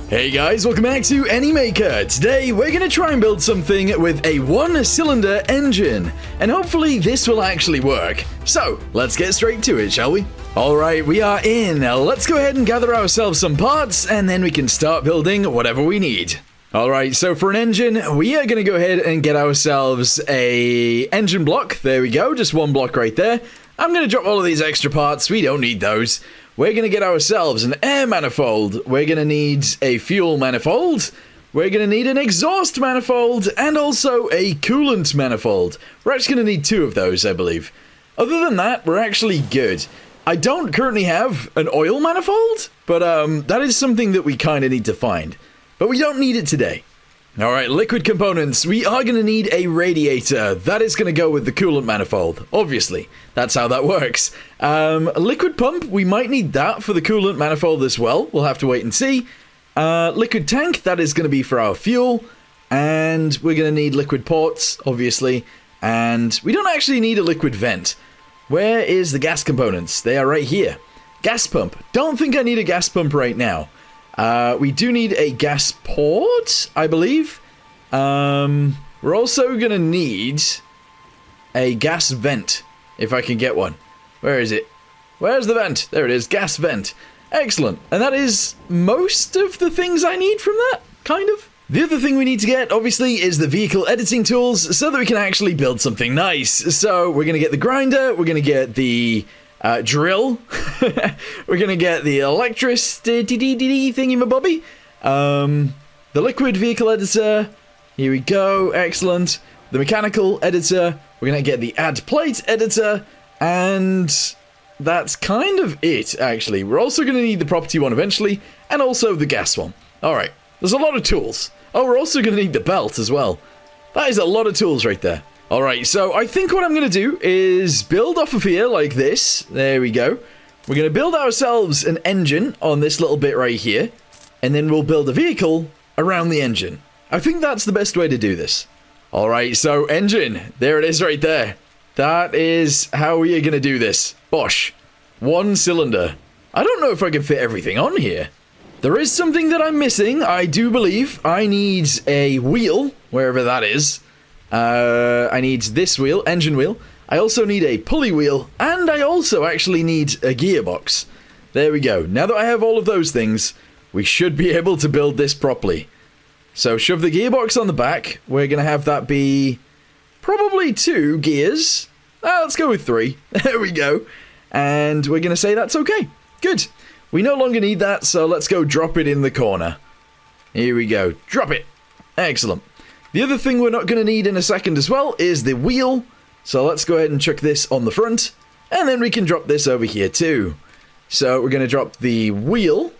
Hey guys, welcome back to Anymaker. Today we're going to try and build something with a one-cylinder engine, and hopefully this will actually work. So, let's get straight to it, shall we? Alright, we are in. Now let's go ahead and gather ourselves some parts, and then we can start building whatever we need. Alright, so for an engine, we are going to go ahead and get ourselves a engine block. There we go, just one block right there. I'm going to drop all of these extra parts, we don't need those. We're going to get ourselves an air manifold, we're going to need a fuel manifold, we're going to need an exhaust manifold, and also a coolant manifold. We're actually going to need two of those, I believe. Other than that, we're actually good. I don't currently have an oil manifold, but that is something that we kind of need to find. But we don't need it today. Alright, liquid components. We are going to need a radiator. That is going to go with the coolant manifold, obviously. That's how that works. A liquid pump, we might need that for the coolant manifold as well. We'll have to wait and see. Liquid tank, that is going to be for our fuel. And we're going to need liquid ports, obviously. And we don't actually need a liquid vent. Where is the gas components? They are right here. Gas pump. Don't think I need a gas pump right now. We do need a gas port, I believe. We're also going to need a gas vent, if I can get one. Where is it? Where's the vent? There it is, gas vent. Excellent. And that is most of the things I need from that, kind of. The other thing we need to get, obviously, is the vehicle editing tools so that we can actually build something nice. So we're going to get the grinder, we're going to get the drill, we're going to get the electricity thingy-mabobby, the liquid vehicle editor, here we go, excellent, the mechanical editor, we're going to get the add plate editor, and that's kind of it, actually. We're also going to need the property one eventually, and also the gas one. Alright, there's a lot of tools. Oh, we're also going to need the belt as well. That is a lot of tools right there. Alright, so I think what I'm going to do is build off of here like this. There we go. We're going to build ourselves an engine on this little bit right here. And then we'll build a vehicle around the engine. I think that's the best way to do this. Alright, so engine. There it is right there. That is how we are going to do this. Bosh. One cylinder. I don't know if I can fit everything on here. There is something that I'm missing, I do believe. I need a wheel, wherever that is. I need this wheel, engine wheel. I also need a pulley wheel, and I also actually need a gearbox. There we go. Now that I have all of those things, we should be able to build this properly. So shove the gearbox on the back. We're going to have that be probably 2 gears. Let's go with 3. There we go. And we're going to say that's okay. Good. We no longer need that, so let's go drop it in the corner. Here we go. Drop it. Excellent. The other thing we're not going to need in a second as well is the wheel. So let's go ahead and chuck this on the front. And then we can drop this over here too. So we're going to drop the wheel.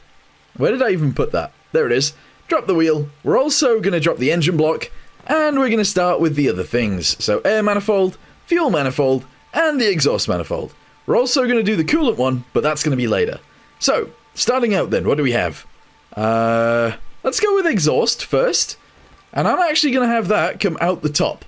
Where did I even put that? There it is. Drop the wheel. We're also going to drop the engine block. And we're going to start with the other things. So air manifold, fuel manifold, and the exhaust manifold. We're also going to do the coolant one, but that's going to be later. So, starting out then, what do we have? Let's go with exhaust first. And I'm actually going to have that come out the top.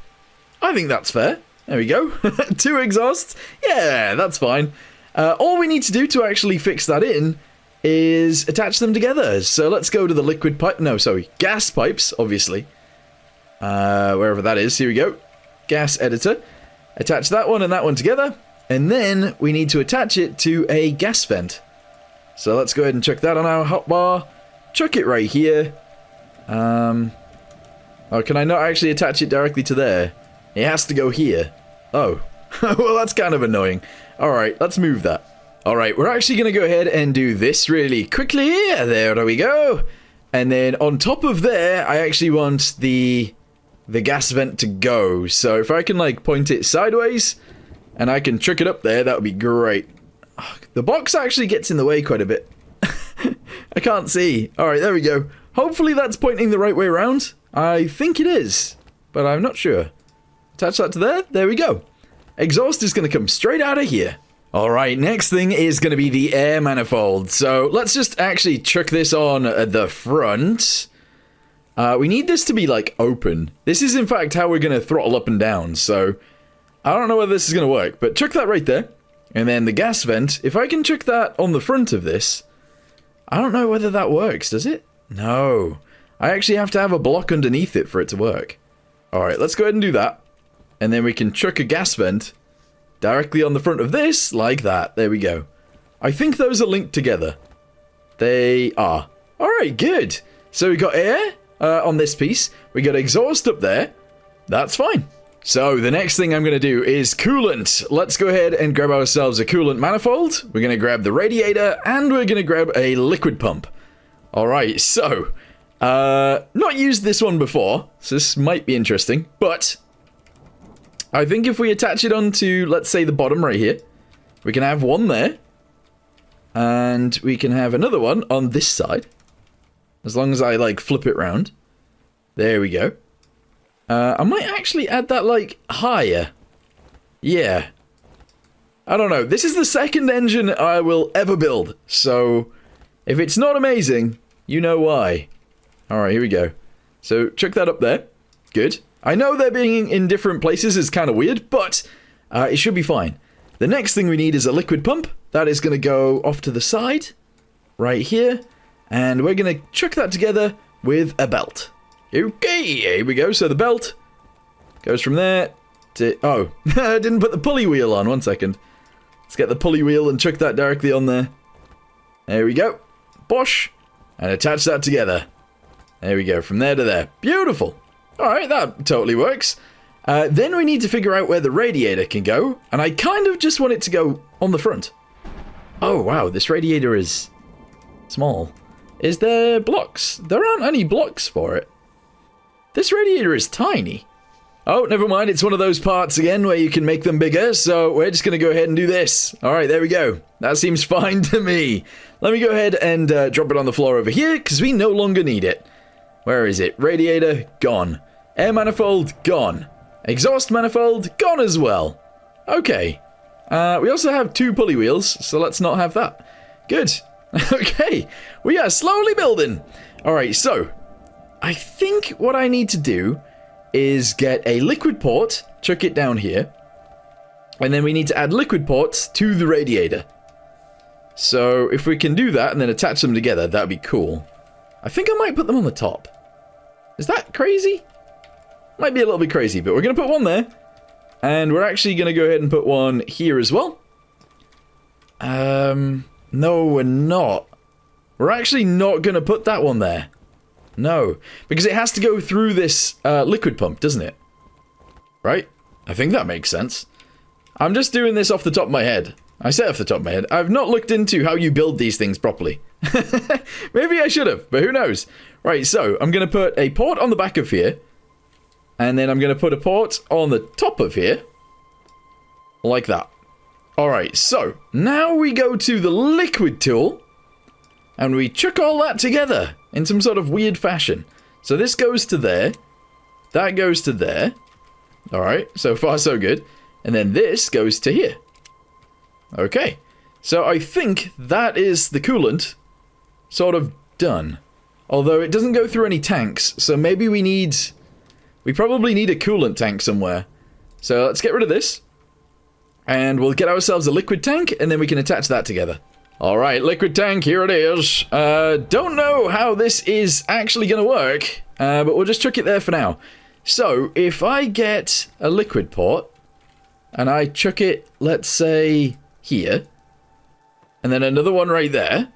I think that's fair. There we go. 2 exhausts. Yeah, that's fine. All we need to do to actually fix that in is attach them together. So let's go to the liquid pipe. No, sorry. Gas pipes, obviously. Wherever that is. Here we go. Gas editor. Attach that one and that one together. And then we need to attach it to a gas vent. So let's go ahead and chuck that on our hotbar. Chuck it right here. Oh, can I not actually attach it directly to there? It has to go here. Oh. Well, that's kind of annoying. Alright, let's move that. Alright, we're actually going to go ahead and do this really quickly. There we go. And then on top of there, I actually want the gas vent to go. So if I can, like, point it sideways, and I can trick it up there, that would be great. Oh, the box actually gets in the way quite a bit. I can't see. Alright, there we go. Hopefully that's pointing the right way around. I think it is, but I'm not sure. Attach that to there. There we go. Exhaust is going to come straight out of here. Alright, next thing is going to be the air manifold. So let's just actually chuck this on at the front. We need this to be, like, open. This is, in fact, how we're going to throttle up and down. So I don't know whether this is going to work, but chuck that right there. And then the gas vent, if I can chuck that on the front of this, I don't know whether that works, does it? No. I actually have to have a block underneath it for it to work. Alright, let's go ahead and do that. And then we can chuck a gas vent directly on the front of this, like that. There we go. I think those are linked together. They are. Alright, good. So we got air on this piece. We got exhaust up there. That's fine. So the next thing I'm going to do is coolant. Let's go ahead and grab ourselves a coolant manifold. We're going to grab the radiator and we're going to grab a liquid pump. Alright, so not used this one before, so this might be interesting, but I think if we attach it onto, let's say, the bottom right here, we can have one there, and we can have another one on this side, as long as I, like, flip it round. There we go. I might actually add that, like, higher. Yeah. I don't know. This is the second engine I will ever build, so if it's not amazing, you know why. Alright, here we go. So, chuck that up there. Good. I know they're being in different places is kind of weird, but it should be fine. The next thing we need is a liquid pump. That is going to go off to the side, right here. And we're going to chuck that together with a belt. Okay, here we go. So the belt goes from there to... Oh, I didn't put the pulley wheel on. 1 second. Let's get the pulley wheel and chuck that directly on there. There we go. Bosh. And attach that together. There we go. From there to there. Beautiful. Alright, that totally works. Then we need to figure out where the radiator can go. And I kind of just want it to go on the front. Oh, wow. This radiator is small. Is there blocks? There aren't any blocks for it. This radiator is tiny. Oh, never mind. It's one of those parts again where you can make them bigger. So we're just going to go ahead and do this. Alright, there we go. That seems fine to me. Let me go ahead and drop it on the floor over here because we no longer need it. Where is it? Radiator, gone. Air manifold, gone. Exhaust manifold, gone as well. Okay. We also have 2 pulley wheels, so let's not have that. Good. Okay. We are slowly building. Alright, so I think what I need to do is get a liquid port, chuck it down here, and then we need to add liquid ports to the radiator. So if we can do that and then attach them together, that'd be cool. I think I might put them on the top. Is that crazy? Might be a little bit crazy, but we're going to put one there. And we're actually going to go ahead and put one here as well. No, we're not. We're actually not going to put that one there. No, because it has to go through this liquid pump, doesn't it? Right? I think that makes sense. I'm just doing this off the top of my head. I say off the top of my head. I've not looked into how you build these things properly. Maybe I should have, but who knows? Right, so I'm going to put a port on the back of here. And then I'm going to put a port on the top of here. Like that. Alright, so now we go to the liquid tool. And we chuck all that together in some sort of weird fashion. So this goes to there. That goes to there. Alright, so far so good. And then this goes to here. Okay. So I think that is the coolant sort of done. Although it doesn't go through any tanks, so maybe we probably need a coolant tank somewhere. So let's get rid of this. And we'll get ourselves a liquid tank, and then we can attach that together. Alright, liquid tank, here it is. Don't know how this is actually going to work, but we'll just chuck it there for now. So, if I get a liquid port, and I chuck it, let's say, here, and then another one right there,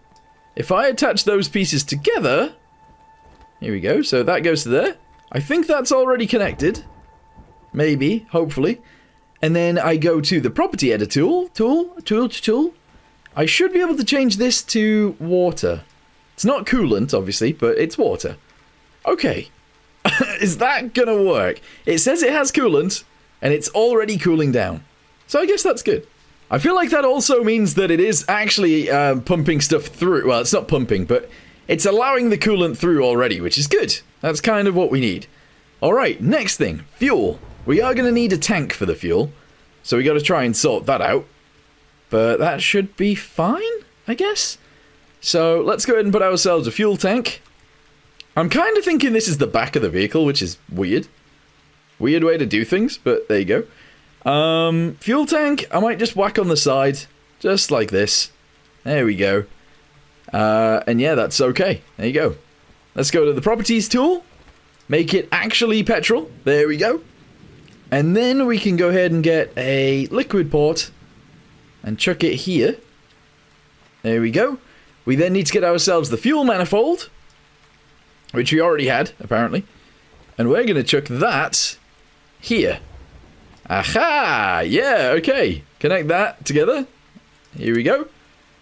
if I attach those pieces together, here we go, so that goes to there. I think that's already connected. Maybe, hopefully. And then I go to the property editor tool. I should be able to change this to water. It's not coolant, obviously, but it's water. Okay. Is that gonna work? It says it has coolant, and it's already cooling down. So I guess that's good. I feel like that also means that it is actually pumping stuff through. Well, it's not pumping, but it's allowing the coolant through already, which is good. That's kind of what we need. Alright, next thing. Fuel. We are going to need a tank for the fuel, so we got to try and sort that out. But that should be fine, I guess. So let's go ahead and put ourselves a fuel tank. I'm kind of thinking this is the back of the vehicle, which is weird. Weird way to do things, but there you go. Fuel tank, I might just whack on the side, just like this. There we go. And yeah, that's okay. There you go. Let's go to the properties tool. Make it actually petrol. There we go. And then we can go ahead and get a liquid port and chuck it here. There we go. We then need to get ourselves the fuel manifold, which we already had, apparently. And we're going to chuck that here. Aha! Yeah, okay. Connect that together. Here we go.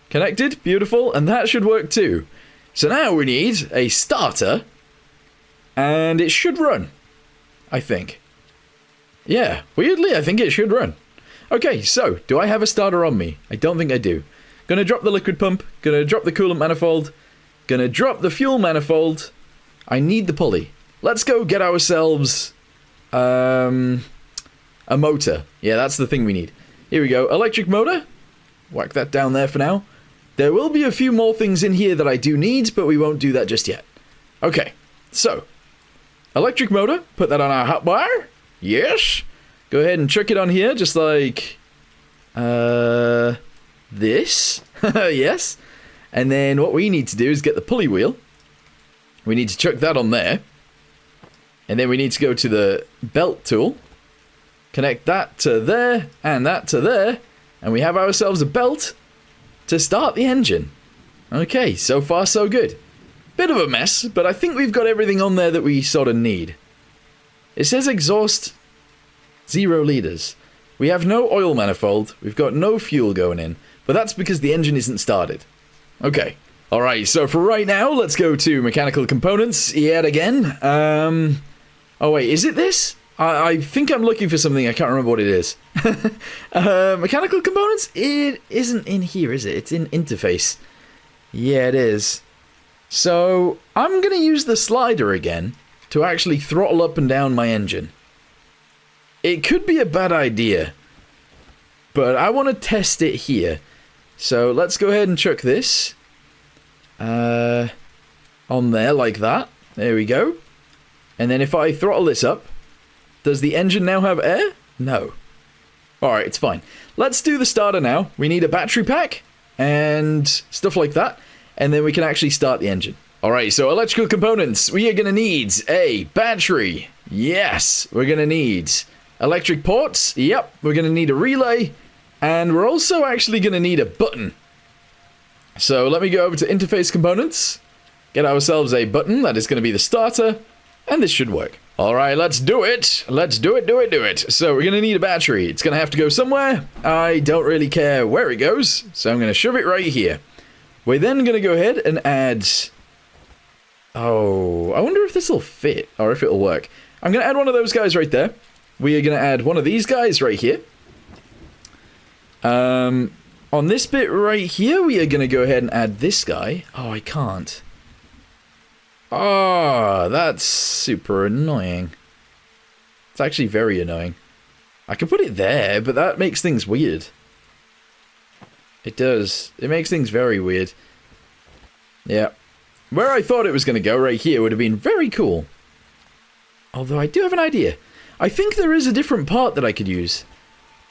Connected. Beautiful. And that should work too. So now we need a starter. And it should run. I think. Yeah, weirdly, I think it should run. Okay, so, do I have a starter on me? I don't think I do. Gonna drop the liquid pump. Gonna drop the coolant manifold. Gonna drop the fuel manifold. I need the pulley. Let's go get ourselves a motor. Yeah, that's the thing we need. Here we go. Electric motor. Whack that down there for now. There will be a few more things in here that I do need, but we won't do that just yet. Okay, so electric motor. Put that on our hotbar. Yes. Go ahead and chuck it on here, just like this. Yes. And then what we need to do is get the pulley wheel. We need to chuck that on there. And then we need to go to the belt tool. Connect that to there and that to there. And we have ourselves a belt to start the engine. Okay, so far so good. Bit of a mess, but I think we've got everything on there that we sort of need. It says exhaust 0 liters. We have no oil manifold. We've got no fuel going in. But that's because the engine isn't started. Okay. Alright, so for right now, let's go to mechanical components yet again. Oh wait, is it this? I think I'm looking for something. I can't remember what it is. Mechanical components? It isn't in here, is it? It's in interface. Yeah, it is. So, I'm going to use the slider again to actually throttle up and down my engine. It could be a bad idea, but I want to test it here. So, let's go ahead and chuck this on there like that. There we go. And then if I throttle this up, does the engine now have air? No. Alright, it's fine. Let's do the starter now. We need a battery pack and stuff like that. And then we can actually start the engine. Alright, so electrical components. We are going to need a battery. Yes, we're going to need electric ports. Yep, we're going to need a relay. And we're also actually going to need a button. So let me go over to interface components. Get ourselves a button. That is going to be the starter. And this should work. Alright, let's do it. Let's do it. So we're going to need a battery. It's going to have to go somewhere. I don't really care where it goes. So I'm going to shove it right here. We're then going to go ahead and add... Oh, I wonder if this will fit or if it'll work. I'm going to add one of those guys right there. We are going to add one of these guys right here. On this bit right here, we are going to go ahead and add this guy. Oh, I can't. Oh, that's super annoying. It's actually very annoying. I can put it there, but that makes things weird. It does. It makes things very weird. Yeah. Where I thought it was going to go right here would have been very cool. Although I do have an idea. I think there is a different part that I could use.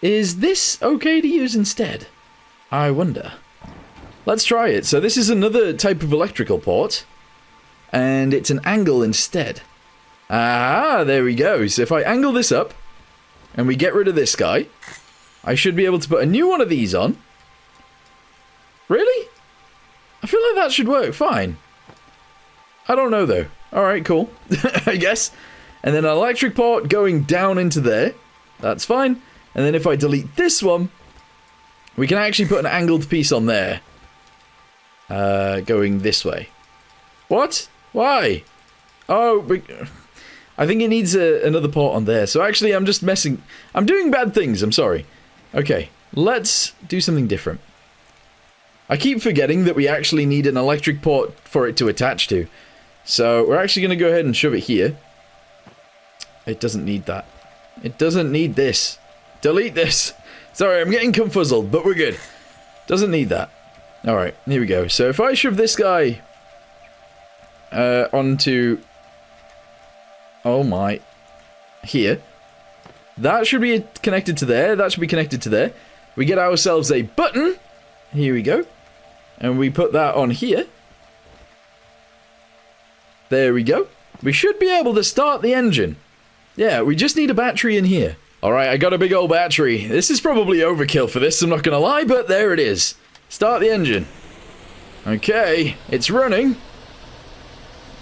Is this okay to use instead? I wonder. Let's try it. So this is another type of electrical port. And it's an angle instead. Ah, there we go. So if I angle this up, and we get rid of this guy, I should be able to put a new one of these on. Really? I feel like that should work fine. I don't know though. Alright, cool. I guess. And then an electric port going down into there. That's fine. And then if I delete this one, we can actually put an angled piece on there. Going this way. What? Why? Oh, I think it needs another port on there. So actually, I'm just messing... I'm doing bad things, I'm sorry. Okay, let's do something different. I keep forgetting that we actually need an electric port for it to attach to. So we're actually going to go ahead and shove it here. It doesn't need that. It doesn't need this. Delete this. Sorry, I'm getting confuzzled, but we're good. Doesn't need that. Alright, here we go. So if I shove this guy... onto... Oh my... Here. That should be connected to there. That should be connected to there. We get ourselves a button. Here we go. And we put that on here. There we go. We should be able to start the engine. Yeah, we just need a battery in here. Alright, I got a big old battery. This is probably overkill for this, I'm not gonna lie, but there it is. Start the engine. Okay, it's running.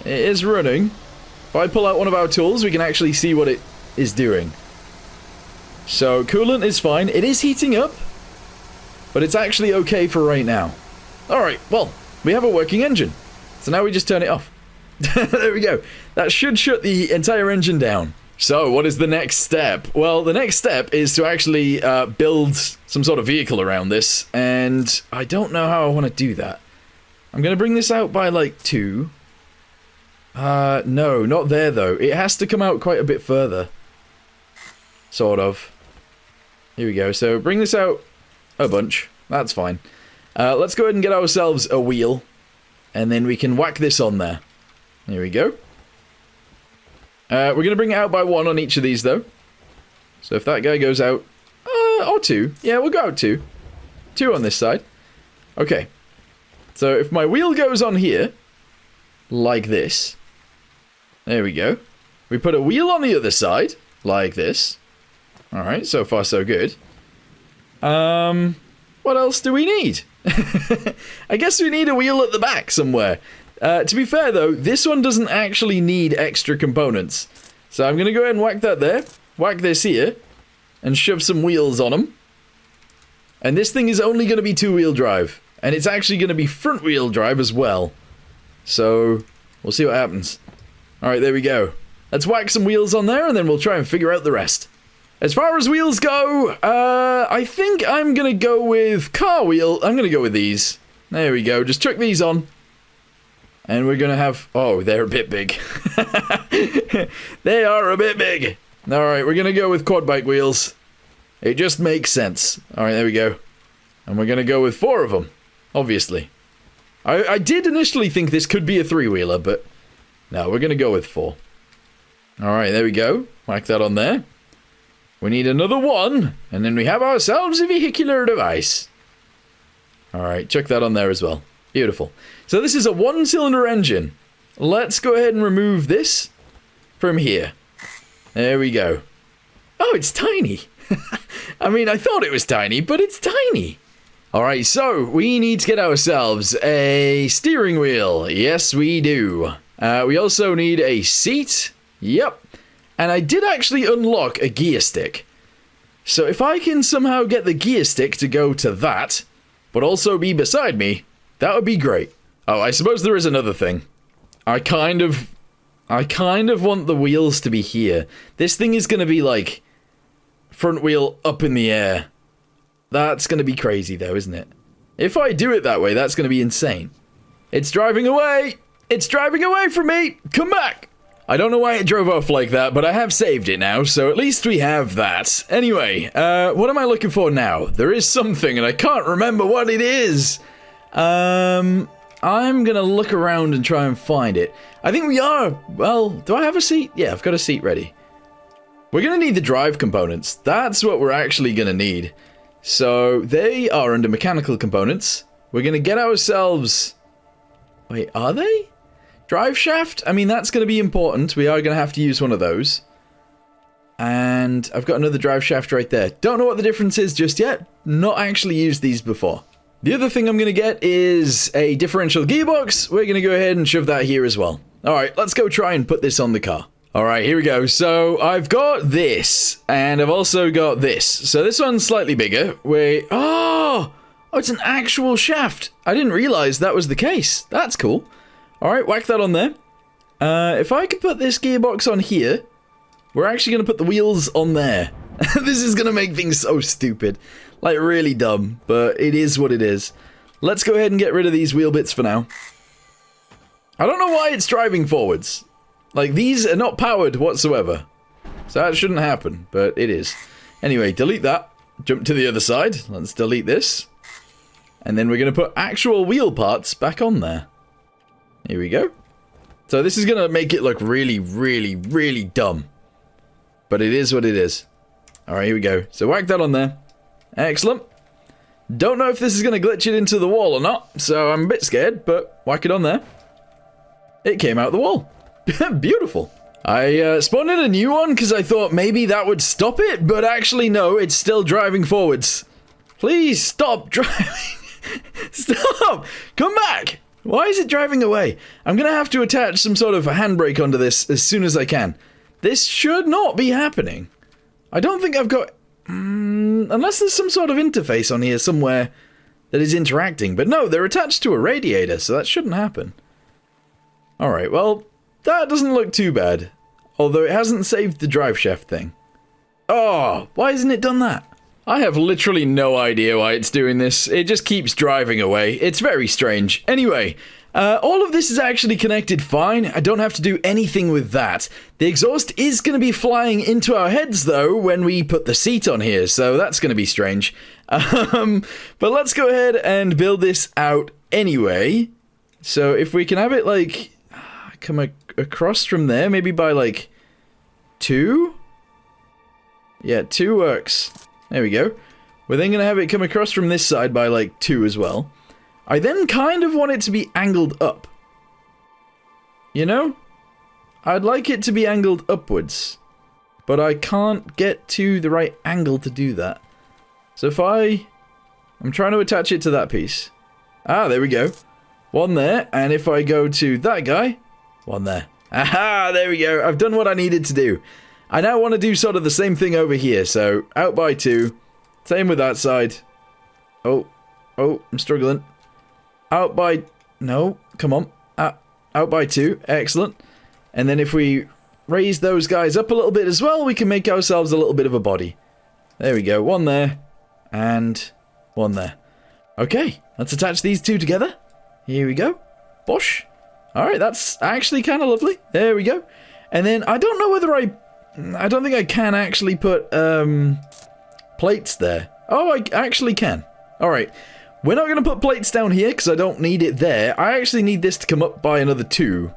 It is running. If I pull out one of our tools, we can actually see what it is doing. So, coolant is fine. It is heating up, but it's actually okay for right now. Alright, well, we have a working engine. So now we just turn it off. There we go. That should shut the entire engine down. So, what is the next step? Well, the next step is to actually build some sort of vehicle around this, and I don't know how I want to do that. I'm going to bring this out by, like, 2. No, not there, though. It has to come out quite a bit further. Sort of. Here we go. So, bring this out a bunch. That's fine. Let's go ahead and get ourselves a wheel, and then we can whack this on there. Here we go. We're going to bring it out by 1 on each of these, though. So if that guy goes out... or 2. Yeah, we'll go out 2. 2 on this side. Okay. So if my wheel goes on here, like this. There we go. We put a wheel on the other side, like this. Alright, so far so good. What else do we need? I guess we need a wheel at the back somewhere. To be fair, though, this one doesn't actually need extra components. So I'm going to go ahead and whack that there. Whack this here. And shove some wheels on them. And this thing is only going to be 2-wheel drive. And it's actually going to be front-wheel drive as well. So, we'll see what happens. Alright, there we go. Let's whack some wheels on there, and then we'll try and figure out the rest. As far as wheels go, I think I'm going to go with car wheel. I'm going to go with these. There we go. Just chuck these on. And we're going to have... Oh, they're a bit big. They are a bit big. Alright, we're going to go with quad bike wheels. It just makes sense. Alright, there we go. And we're going to go with 4 of them. Obviously. I did initially think this could be a 3-wheeler, but... No, we're going to go with 4. Alright, there we go. Whack that on there. We need another 1. And then we have ourselves a vehicular device. Alright, chuck that on there as well. Beautiful. So this is a 1-cylinder engine. Let's go ahead and remove this from here. There we go. Oh, it's tiny. I mean, I thought it was tiny, but it's tiny. Alright, so we need to get ourselves a steering wheel. Yes, we do. We also need a seat. Yep. And I did actually unlock a gear stick. So if I can somehow get the gear stick to go to that, but also be beside me, that would be great. Oh, I suppose there is another thing. I kind of want the wheels to be here. This thing is going to be like front wheel up in the air. That's going to be crazy though, isn't it? If I do it that way, that's going to be insane. It's driving away! It's driving away from me! Come back! I don't know why it drove off like that, but I have saved it now, so at least we have that. Anyway, what am I looking for now? There is something, and I can't remember what it is. I'm gonna look around and try and find it. I think we are... Well, do I have a seat? Yeah, I've got a seat ready. We're gonna need the drive components. That's what we're actually gonna need. So, they are under mechanical components. We're gonna get ourselves... Wait, are they? Drive shaft? I mean, that's gonna be important. We are gonna have to use one of those. And I've got another drive shaft right there. Don't know what the difference is just yet. Not actually used these before. The other thing I'm going to get is a differential gearbox. We're going to go ahead and shove that here as well. Alright, let's go try and put this on the car. Alright, here we go. So, I've got this, and I've also got this. So this one's slightly bigger. Oh, it's an actual shaft. I didn't realize that was the case. That's cool. Alright, whack that on there. If I could put this gearbox on here, we're actually going to put the wheels on there. This is going to make things so stupid. Like, really dumb, but it is what it is. Let's go ahead and get rid of these wheel bits for now. I don't know why it's driving forwards. Like, these are not powered whatsoever. So that shouldn't happen, but it is. Anyway, delete that. Jump to the other side. Let's delete this. And then we're going to put actual wheel parts back on there. Here we go. So this is going to make it look really, really, really dumb. But it is what it is. Alright, here we go. So whack that on there. Excellent. Don't know if this is going to glitch it into the wall or not, so I'm a bit scared, but whack it on there. It came out the wall. Beautiful. I spawned in a new one because I thought maybe that would stop it, but actually no, it's still driving forwards. Please stop driving. Stop! Come back! Why is it driving away? I'm gonna have to attach some sort of handbrake onto this as soon as I can. This should not be happening. I don't think I've got... unless there's some sort of interface on here somewhere that is interacting. But no, they're attached to a radiator, so that shouldn't happen. Alright, well, that doesn't look too bad. Although it hasn't saved the drive shaft thing. Oh, why hasn't it done that? I have literally no idea why it's doing this. It just keeps driving away. It's very strange. Anyway, all of this is actually connected fine. I don't have to do anything with that. The exhaust is going to be flying into our heads, though, when we put the seat on here, so that's going to be strange. But let's go ahead and build this out anyway. So if we can have it, like, come across from there, maybe by, like, 2? Yeah, 2 works. There we go. We're then going to have it come across from this side by, like, 2 as well. I then kind of want it to be angled up. You know? I'd like it to be angled upwards. But I can't get to the right angle to do that. So if I'm trying to attach it to that piece. Ah, there we go. One there, and if I go to that guy, one there. Aha, there we go. I've done what I needed to do. I now want to do sort of the same thing over here. So, out by 2. Same with that side. Oh, I'm struggling. Out by... No, come on. Out by 2. Excellent. And then if we raise those guys up a little bit as well, we can make ourselves a little bit of a body. There we go. One there. And one there. Okay, let's attach these 2 together. Here we go. Bosh. Alright, that's actually kind of lovely. There we go. And then I don't know whether I don't think I can actually put plates there. Oh, I actually can. Alright. We're not going to put plates down here because I don't need it there. I actually need this to come up by another 2.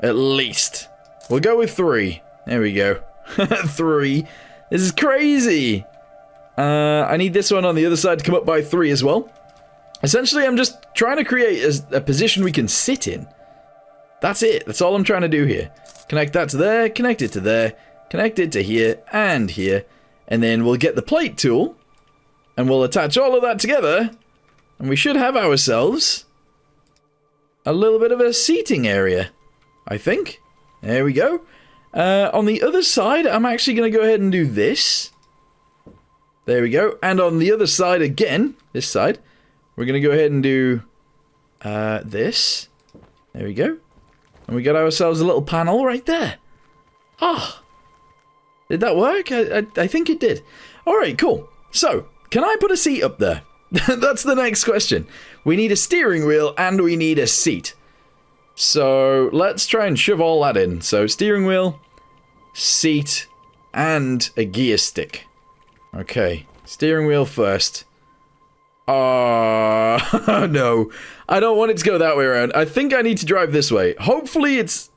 At least. We'll go with 3. There we go. 3. This is crazy. I need this one on the other side to come up by 3 as well. Essentially, I'm just trying to create a position we can sit in. That's it. That's all I'm trying to do here. Connect that to there, connect it to there, connect it to here and here. And then we'll get the plate tool. And we'll attach all of that together. And we should have ourselves a little bit of a seating area, I think. There we go. On the other side, I'm actually going to go ahead and do this. There we go. And on the other side again, this side, we're going to go ahead and do this. There we go. And we got ourselves a little panel right there. Ah. Did that work? I think it did. Alright, cool. So, can I put a seat up there? That's the next question. We need a steering wheel and we need a seat. So, let's try and shove all that in. So, steering wheel, seat, and a gear stick. Okay, steering wheel first. Oh, no. I don't want it to go that way around. I think I need to drive this way. Hopefully it's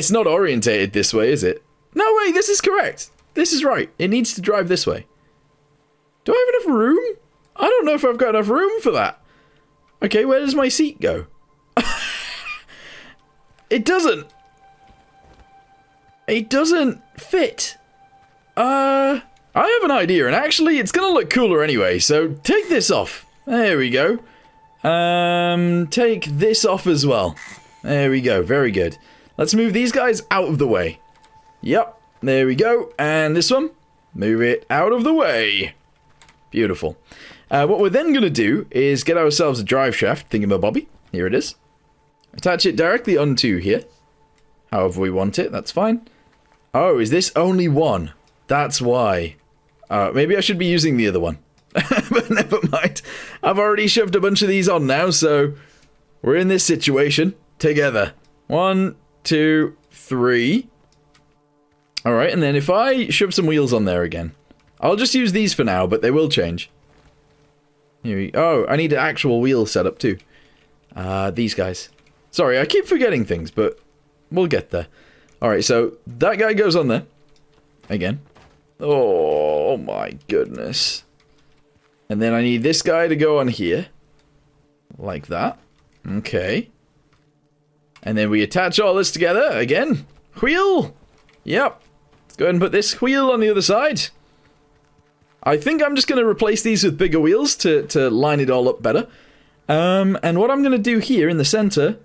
not orientated this way, is it? No way, this is correct. This is right. It needs to drive this way. Do I have enough room? I don't know if I've got enough room for that. Okay, where does my seat go? It doesn't. It doesn't fit. I have an idea, and actually, it's gonna look cooler anyway, so take this off. There we go. Take this off as well. There we go, very good. Let's move these guys out of the way. Yep, there we go. And this one, move it out of the way. Beautiful. What we're then gonna do is get ourselves a drive shaft, thingamabobby. Here it is. Attach it directly onto here. However we want it, that's fine. Oh, is this only one? That's why. Maybe I should be using the other one. But never mind. I've already shoved a bunch of these on now, so we're in this situation together. 1, 2, 3. Alright, and then if I shove some wheels on there again. I'll just use these for now, but they will change. Oh, I need an actual wheel setup too. These guys. Sorry, I keep forgetting things, but we'll get there. Alright, so that guy goes on there. Again. Oh my goodness. And then I need this guy to go on here. Like that. Okay. And then we attach all this together again. Wheel. Yep. Let's go ahead and put this wheel on the other side. I think I'm just going to replace these with bigger wheels to line it all up better. And what I'm going to do here in the center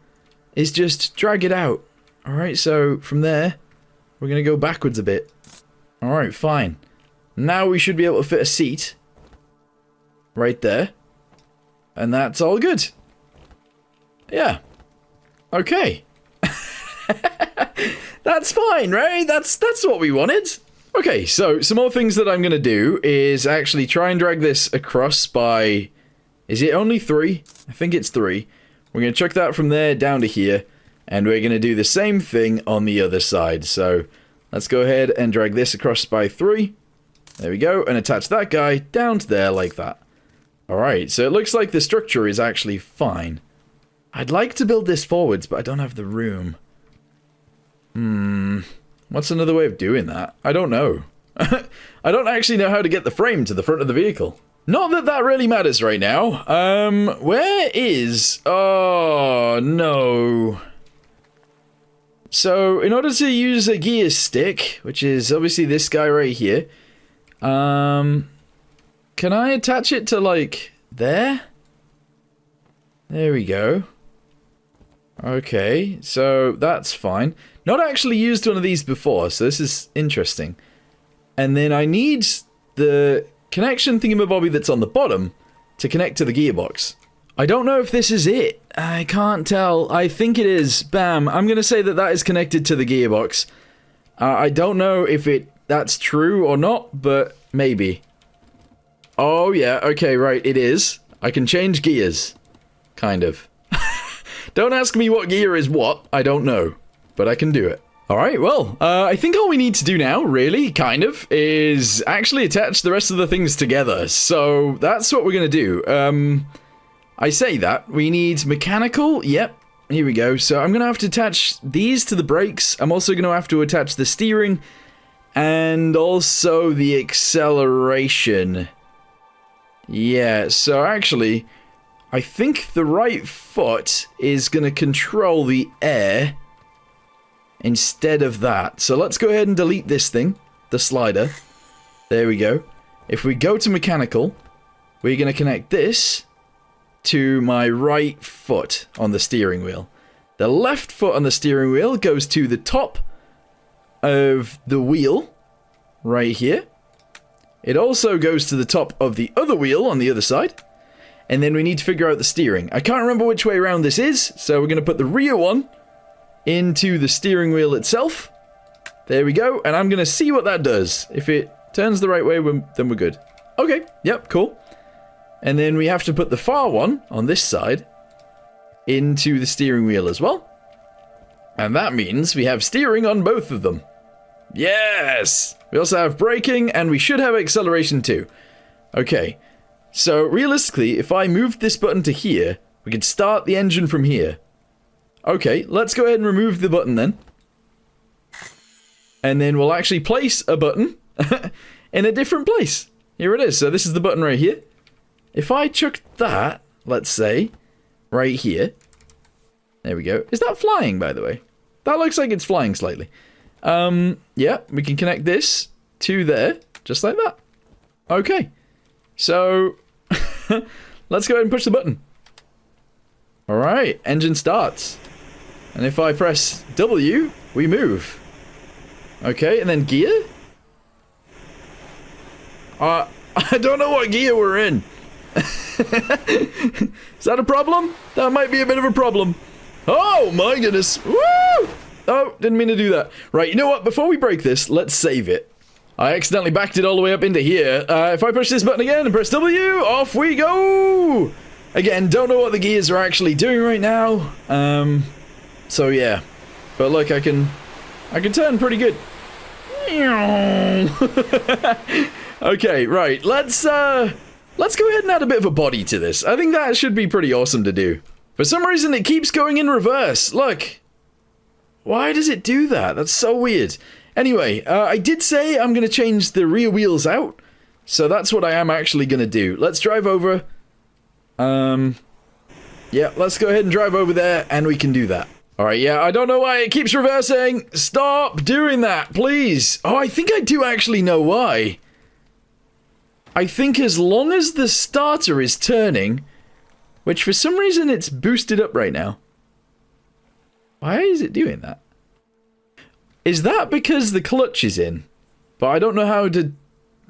is just drag it out. Alright, so from there, we're going to go backwards a bit. Alright, fine. Now we should be able to fit a seat. Right there. And that's all good. Yeah. Okay. That's fine, right? That's what we wanted. Okay, so some more things that I'm going to do is actually try and drag this across by... Is it only 3? I think it's 3. We're going to chuck that from there down to here. And we're going to do the same thing on the other side. So let's go ahead and drag this across by 3. There we go. And attach that guy down to there like that. Alright, so it looks like the structure is actually fine. I'd like to build this forwards, but I don't have the room. What's another way of doing that? I don't know. I don't actually know how to get the frame to the front of the vehicle. Not that that really matters right now. Where is... Oh, no. So, in order to use a gear stick, which is obviously this guy right here, can I attach it to, like, there? There we go. Okay, so that's fine. Not actually used one of these before, so this is interesting. And then I need the connection thingamabobby that's on the bottom to connect to the gearbox. I don't know if this is it. I can't tell. I think it is. Bam. I'm going to say that that is connected to the gearbox. I don't know if that's true or not, but maybe. Oh, yeah. Okay, right. It is. I can change gears. Kind of. Don't ask me what gear is what. I don't know. But I can do it. Alright, well, I think all we need to do now, really, kind of, is actually attach the rest of the things together. So, that's what we're going to do. I say that. We need mechanical. Yep. Here we go. So, I'm going to have to attach these to the brakes. I'm also going to have to attach the steering. And also the acceleration. Yeah, so actually, I think the right foot is going to control the air instead of that. So let's go ahead and delete this thing, the slider. There we go. If we go to mechanical, we're going to connect this to my right foot on the steering wheel. The left foot on the steering wheel goes to the top of the wheel right here. It also goes to the top of the other wheel on the other side. And then we need to figure out the steering. I can't remember which way around this is, so we're going to put the rear one into the steering wheel itself. There we go, and I'm going to see what that does. If it turns the right way, then we're good. Okay, yep, cool. And then we have to put the far one on this side into the steering wheel as well. And that means we have steering on both of them. Yes! We also have braking, and we should have acceleration too. Okay, so realistically, if I moved this button to here, we could start the engine from here. Okay, let's go ahead and remove the button then. And then we'll actually place a button in a different place. Here it is. So this is the button right here. If I chuck that, let's say, right here. There we go. Is that flying, by the way? That looks like it's flying slightly. Yeah, we can connect this to there, just like that. Okay. So, let's go ahead and push the button. Alright, engine starts. And if I press W, we move. Okay, and then gear? I don't know what gear we're in. Is that a problem? That might be a bit of a problem. Oh my goodness. Woo! Oh, didn't mean to do that. Right, you know what? Before we break this, let's save it. I accidentally backed it all the way up into here. If I push this button again and press W, off we go! Again, don't know what the gears are actually doing right now. So yeah. But look, I can turn pretty good. Okay, right. Let's go ahead and add a bit of a body to this. I think that should be pretty awesome to do. For some reason, it keeps going in reverse. Look. Why does it do that? That's so weird. Anyway, I did say I'm going to change the rear wheels out. So that's what I am actually going to do. Let's drive over. Yeah, let's go ahead and drive over there, and we can do that. Alright, yeah, I don't know why it keeps reversing. Stop doing that, please. Oh, I think I do actually know why. I think as long as the starter is turning, which for some reason it's boosted up right now. Why is it doing that? Is that because the clutch is in? But I don't know how to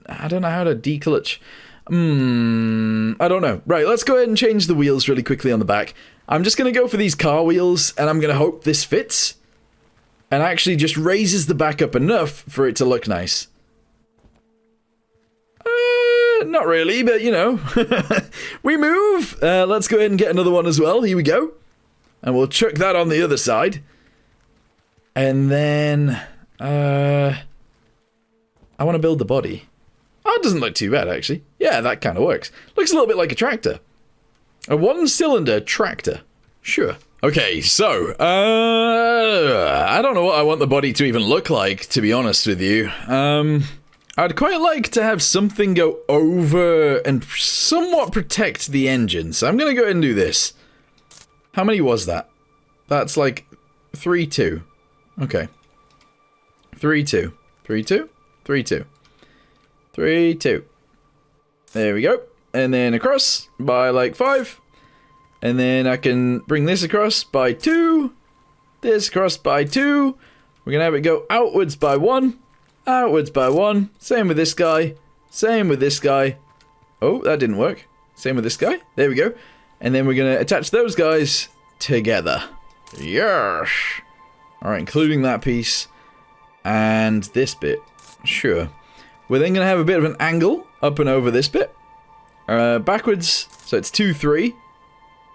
declutch. I don't know. Right, let's go ahead and change the wheels really quickly on the back. I'm just going to go for these car wheels, and I'm going to hope this fits. And actually just raises the back up enough for it to look nice. Not really, but you know. We move! Let's go ahead and get another one as well. Here we go. And we'll chuck that on the other side. And then... I want to build the body. Oh, it doesn't look too bad, actually. Yeah, that kind of works. Looks a little bit like a tractor. A one-cylinder tractor. Sure. Okay, so, I don't know what I want the body to even look like, to be honest with you. I'd quite like to have something go over and somewhat protect the engine. So I'm going to go ahead and do this. How many was that? That's like 3, 2. Okay. 3, 2. 3, 2? 3, 2. 3, 2. There we go. And then across by like 5. And then I can bring this across by 2. This across by 2. We're going to have it go outwards by 1. Outwards by 1. Same with this guy. Same with this guy. Oh, that didn't work. Same with this guy. There we go. And then we're going to attach those guys together. Yes. Alright, including that piece. And this bit. Sure. We're then going to have a bit of an angle up and over this bit. Backwards. So it's 2, 3.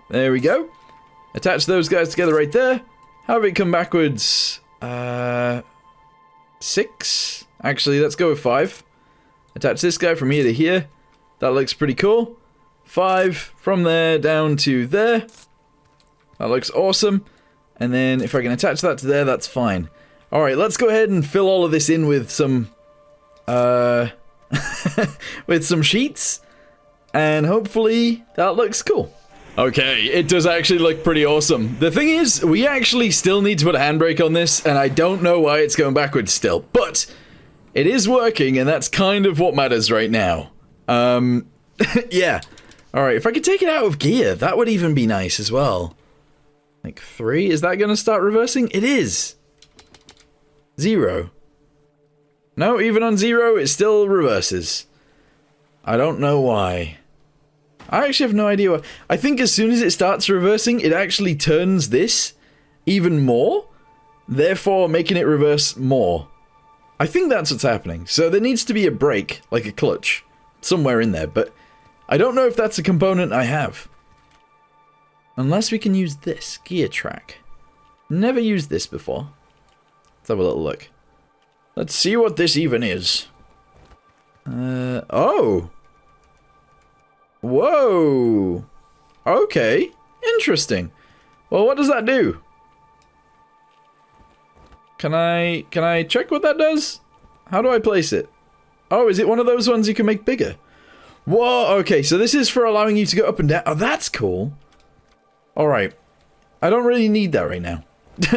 There we go. Attach those guys together right there. Have it come backwards. 6. Actually, let's go with 5. Attach this guy from here to here. That looks pretty cool. 5 from there down to there. That looks awesome. And then if I can attach that to there, that's fine. Alright, let's go ahead and fill all of this in with some... with some sheets. And hopefully that looks cool. Okay, it does actually look pretty awesome. The thing is, we actually still need to put a handbrake on this, and I don't know why it's going backwards still. But it is working, and that's kind of what matters right now. Yeah. Alright, if I could take it out of gear, that would even be nice as well. Like 3, is that going to start reversing? It is. 0. No, even on 0, it still reverses. I don't know why. I actually have no idea why. I think as soon as it starts reversing, it actually turns this even more, therefore making it reverse more. I think that's what's happening. So there needs to be a brake, like a clutch, somewhere in there, but I don't know if that's a component I have. Unless we can use this, gear track. Never used this before. Let's have a little look. Let's see what this even is. Oh! Whoa! Okay, interesting. Well, what does that do? Can I check what that does? How do I place it? Oh, is it one of those ones you can make bigger? Whoa, okay, so this is for allowing you to go up and down. Oh, that's cool. Alright. I don't really need that right now.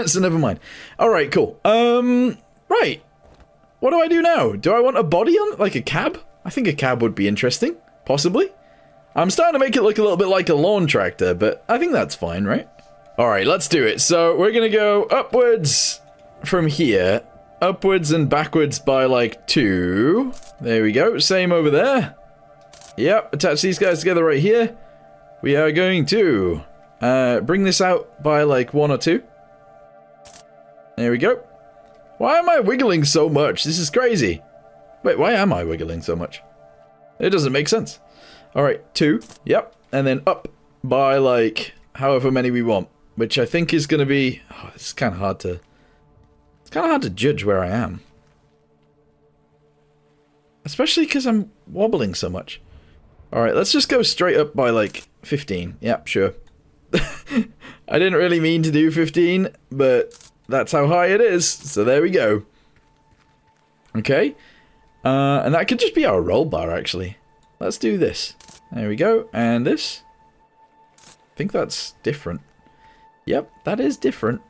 So never mind. Alright, cool. Right. What do I do now? Do I want a body on it? Like a cab? I think a cab would be interesting. Possibly. I'm starting to make it look a little bit like a lawn tractor, but I think that's fine, right? Alright, let's do it. So we're gonna go upwards from here. Upwards and backwards by like 2. There we go. Same over there. Yep, attach these guys together right here. We are going to bring this out by like 1 or 2. There we go. Why am I wiggling so much? This is crazy. Wait, why am I wiggling so much? It doesn't make sense. Alright, 2. Yep. And then up by like however many we want. Which I think is going to be... Oh, it's kind of hard to... It's kind of hard to judge where I am. Especially because I'm wobbling so much. Alright, let's just go straight up by like 15. Yep, sure. I didn't really mean to do 15, but that's how high it is. So there we go. Okay. And that could just be our roll bar, actually. Let's do this. There we go. And this. I think that's different. Yep, that is different.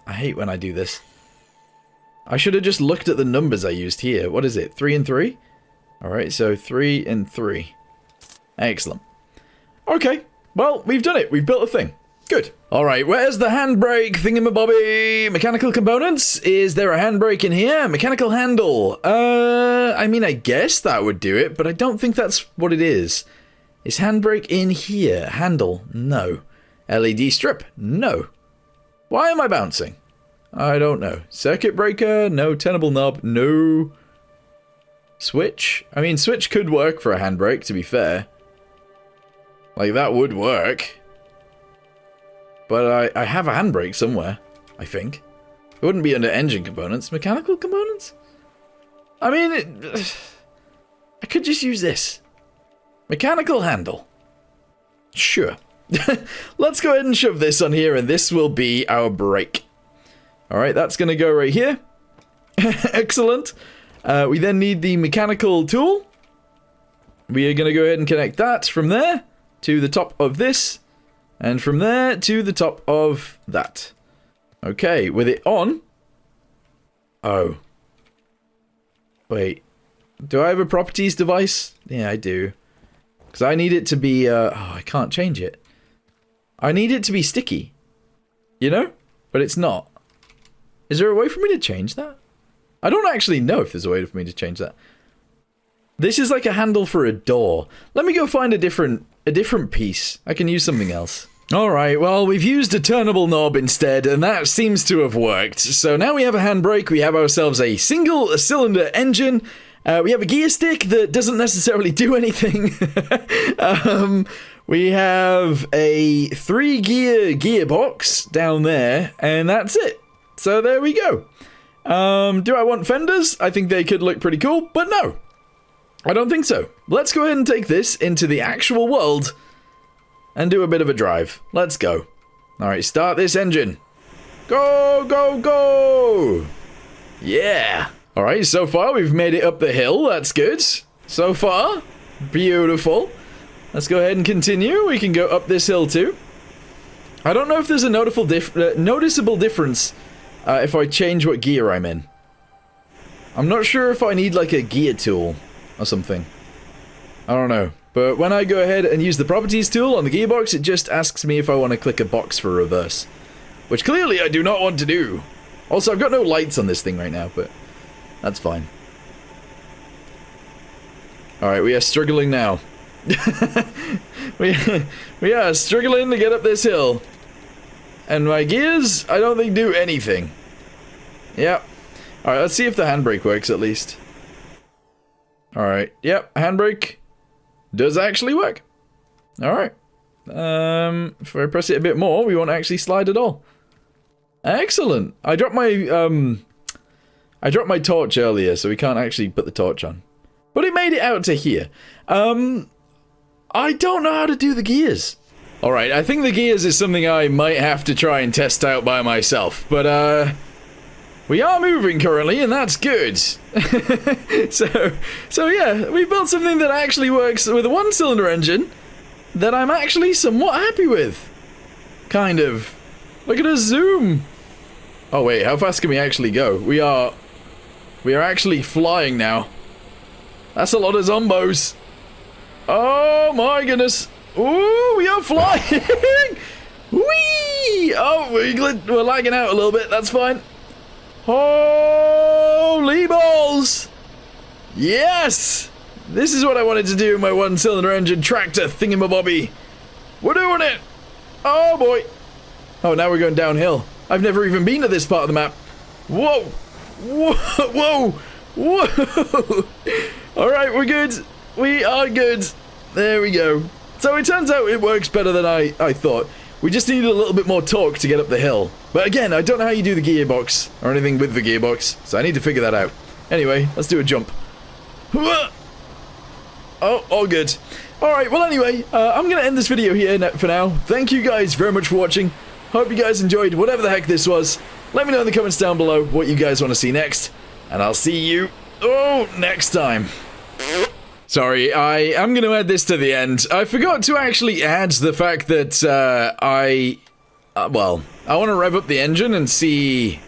I hate when I do this. I should have just looked at the numbers I used here. What is it? 3 and 3? Alright, so 3 and 3. Excellent. Okay, well, we've done it. We've built a thing. Good. Alright, where's the handbrake thingamabobby? Mechanical components? Is there a handbrake in here? Mechanical handle. I mean, I guess that would do it, but I don't think that's what it is. Is handbrake in here? Handle? No. LED strip? No. Why am I bouncing? I don't know. Circuit breaker? No. Tenable knob? No. Switch? I mean, switch could work for a handbrake, to be fair. Like, that would work. But I have a handbrake somewhere, I think. It wouldn't be under engine components. Mechanical components? I mean, I could just use this. Mechanical handle. Sure. Let's go ahead and shove this on here, and this will be our brake. Alright, that's going to go right here. Excellent. We then need the mechanical tool. We are going to go ahead and connect that from there to the top of this. And from there to the top of that. Okay, with it on. Oh. Wait. Do I have a properties device? Yeah, I do. Because I need it to be, oh, I can't change it. I need it to be sticky. You know? But it's not. Is there a way for me to change that? I don't actually know if there's a way for me to change that. This is like a handle for a door. Let me go find a different piece. I can use something else. Alright, well, we've used a turnable knob instead, and that seems to have worked. So now we have a handbrake, we have ourselves a single-cylinder engine, we have a gear stick that doesn't necessarily do anything. We have a 3-gear gearbox down there, and that's it. So there we go. Do I want fenders? I think they could look pretty cool, but no. I don't think so. Let's go ahead and take this into the actual world and do a bit of a drive. Let's go. Alright, start this engine. Go, go, go! Yeah! Alright, so far we've made it up the hill. That's good. So far. Beautiful. Let's go ahead and continue. We can go up this hill too. I don't know if there's a noticeable difference if I change what gear I'm in. I'm not sure if I need like a gear tool or something. I don't know. But when I go ahead and use the properties tool on the gearbox, it just asks me if I want to click a box for reverse. Which clearly I do not want to do. Also, I've got no lights on this thing right now, but that's fine. Alright, we are struggling now. we are struggling to get up this hill. And my gears, I don't think do anything. Yep. Alright, let's see if the handbrake works at least. Alright, yep, handbrake does actually work. Alright. If I press it a bit more, we won't actually slide at all. Excellent. I dropped my torch earlier, so we can't actually put the torch on. But it made it out to here. I don't know how to do the gears. Alright, I think the gears is something I might have to try and test out by myself. But, we are moving currently, and that's good. So yeah, we built something that actually works with a one-cylinder engine that I'm actually somewhat happy with. Kind of. Look at us zoom. Oh wait, how fast can we actually go? We are actually flying now. That's a lot of zombos. Oh my goodness. Ooh, we are flying. Whee! Oh, we're lagging out a little bit, that's fine. Holy balls! Yes! This is what I wanted to do in my one-cylinder engine tractor thingamabobby. We're doing it! Oh boy! Oh, now we're going downhill. I've never even been to this part of the map. Whoa! Whoa! Whoa! Whoa! Alright, we're good. We are good. There we go. So it turns out it works better than I thought. We just needed a little bit more torque to get up the hill. But again, I don't know how you do the gearbox, or anything with the gearbox, so I need to figure that out. Anyway, let's do a jump. Oh, all good. Alright, well anyway, I'm going to end this video here for now. Thank you guys very much for watching. Hope you guys enjoyed whatever the heck this was. Let me know in the comments down below what you guys want to see next. And I'll see you, next time. Sorry, I am going to add this to the end. I forgot to actually add the fact that, well, I want to rev up the engine and see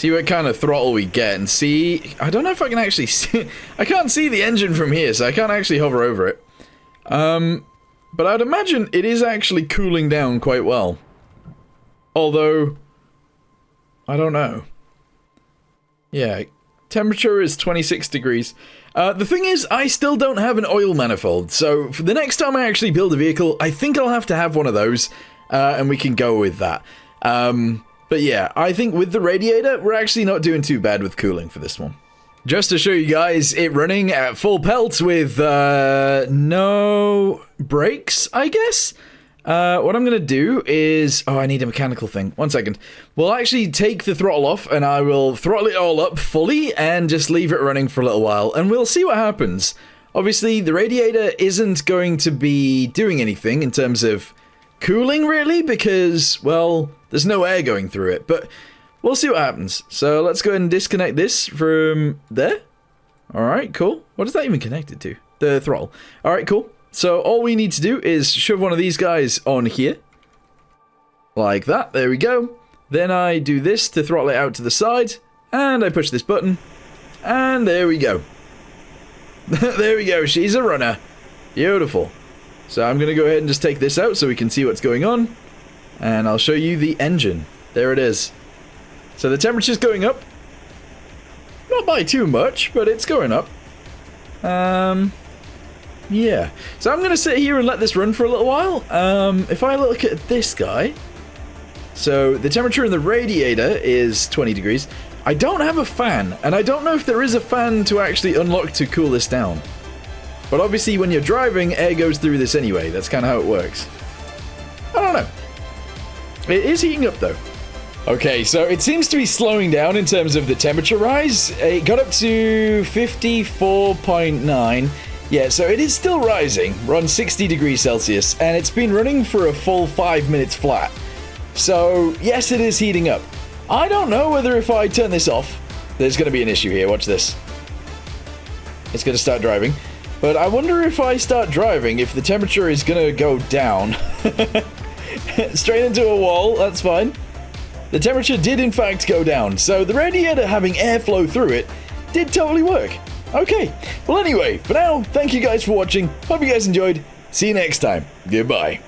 what kind of throttle we get, and see. I don't know if I can actually see. I can't see the engine from here, so I can't actually hover over it. But I'd imagine it is actually cooling down quite well. Although, I don't know. Yeah, temperature is 26 degrees. The thing is, I still don't have an oil manifold, so for the next time I actually build a vehicle, I think I'll have to have one of those, and we can go with that. But yeah, I think with the radiator, we're actually not doing too bad with cooling for this one. Just to show you guys it running at full pelt with no brakes, I guess. What I'm going to do is... Oh, I need a mechanical thing. 1 second. We'll actually take the throttle off, and I will throttle it all up fully and just leave it running for a little while, and we'll see what happens. Obviously, the radiator isn't going to be doing anything in terms of cooling, really, because, well, there's no air going through it, but we'll see what happens. So let's go ahead and disconnect this from there. Alright, cool. What is that even connected to? The throttle. Alright, cool. So all we need to do is shove one of these guys on here. Like that. There we go. Then I do this to throttle it out to the side. And I push this button. And there we go. There we go. She's a runner. Beautiful. So I'm going to go ahead and just take this out so we can see what's going on. And I'll show you the engine. There it is. So the temperature's going up. Not by too much, but it's going up. Yeah. So I'm going to sit here and let this run for a little while. If I look at this guy... So the temperature in the radiator is 20 degrees. I don't have a fan, and I don't know if there is a fan to actually unlock to cool this down. But obviously when you're driving, air goes through this anyway. That's kind of how it works. I don't know. It is heating up though. Okay, so it seems to be slowing down in terms of the temperature rise. It got up to 54.9. Yeah, so it is still rising. We're on 60 degrees Celsius, and it's been running for a full 5 minutes flat. So, yes, it is heating up. I don't know whether if I turn this off, there's going to be an issue here. Watch this. It's going to start driving. But I wonder if I start driving, if the temperature is going to go down. Straight into a wall, that's fine. The temperature did in fact go down, so the radiator having airflow through it did totally work. Okay, well anyway, for now, thank you guys for watching. Hope you guys enjoyed. See you next time. Goodbye.